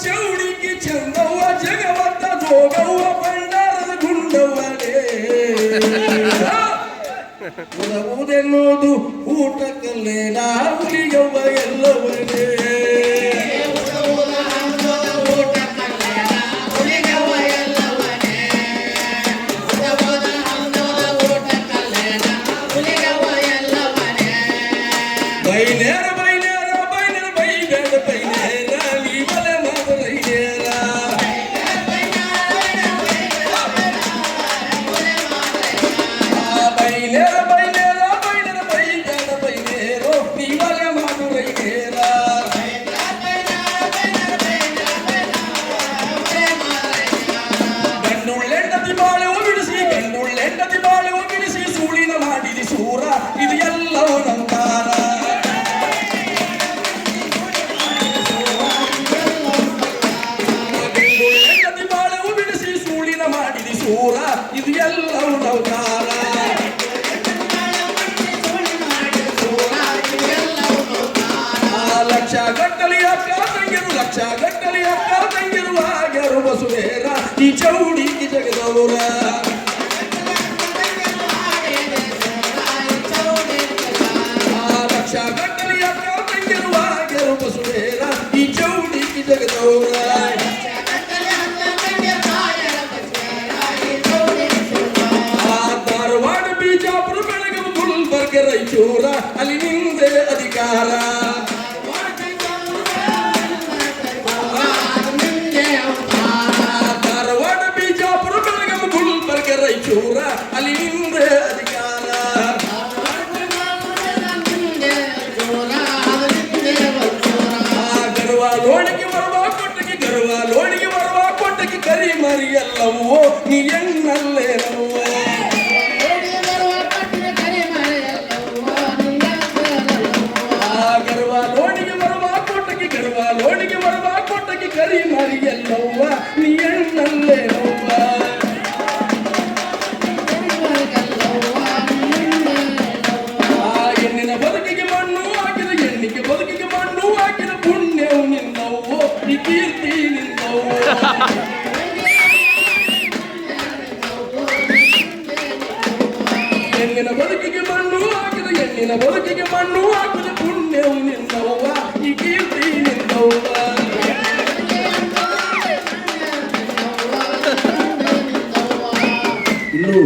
ಚೌಡಿಗೆ ಚಂದವ್ವ ಜಗವತ್ತ ಜೋಗವ್ವ ಭಂಡಾರದ ಗುಂಡವ್ವನೇ ಉದವುದೆನ್ನುವುದು ಊಟಕ್ಕಲ್ಲೇ ನಾ ಹುಲಿಯವ್ವ ಎಲ್ಲವನೇ ಇದು ಎಲ್ಲವೂ ನಂತರ ಹೆಂಡತಿ ಬಾಳೆವು ಬಿಡಿಸಿ ಸೂಳಿನ ಮಾಡಿದಿ ಸೂರ ಇದು ಎಲ್ಲವೂ ನವತಾರ ಲಕ್ಷ ಗಟ್ಟಲಿ ಅಕ್ಕ ತಂಗಿರು ಆಗ್ಯಾರು ಬಸುವೇರ ಈ ಚೌಡಿ ಜಗದವರ ಗಟ್ಟಲಿ ಅಕ್ಕ ತಂಗಿರು ಆಗ್ಯಾರು ಬಸುವೇರ ಈ ಚೌಡಿ ಜಗದವರ ಧಾರವಾಡ ಬಿಜಾಪುರ ಬೆಳಗಾವಿ ಗುಲ್ಬರ್ಗ ರಾಯಚೂರ ಅಲ್ಲಿ ನಿಂದೆ ಅಧಿಕಾರ ಧಾರವಾಡ ಬಿಜಾಪುರ ಬೆಳಗಾವಿ ಗುಲ್ಬರ್ಗ ರಾಯಚೂರ ಅಲ್ಲಿ ನಿಂದೆ ಅಧಿಕಾರ ಲೋಣಿಗೆ ಬರುವ ಕೊಟ್ಟಕ್ಕೆ ಕರಿ ಮರಿ ಎಲ್ಲವೋ ನೀ ಎನ್ನಲ್ಲೇನವ್ವ ಲೋಣಿಗೆ ಬರುವ ಕೊಟ್ಟಕ್ಕೆ ಕರಿ ಮರಿ ಎಲ್ಲವ್ವ ನೀ ಎನ್ನಲ್ಲೇನವ್ವ ಹೆಣ್ಣಿನ ಬದುಕಿಗೆ ಮಣ್ಣು ಹಾಕಿದ ಹೆಣ್ಣಿಗೆ ಬದುಕಿಗೆ ಮಣ್ಣು ಹಾಕಿದ ಪುಣ್ಯವು ನಿನ್ನವ್ವೋ ಈ ಕೀರ್ತಿ ನಿನ್ನವ್ವ ಹೆಣ್ಣಿನ ಬದುಕಿಗೆ ಮಣ್ಣು ಹಾಕಿದ ಪುಣ್ಯವು ನಿನ್ನವ್ವ ಈ ಕೀರ್ತಿ ನಿನ್ನವ್ವ ಇನ್ನು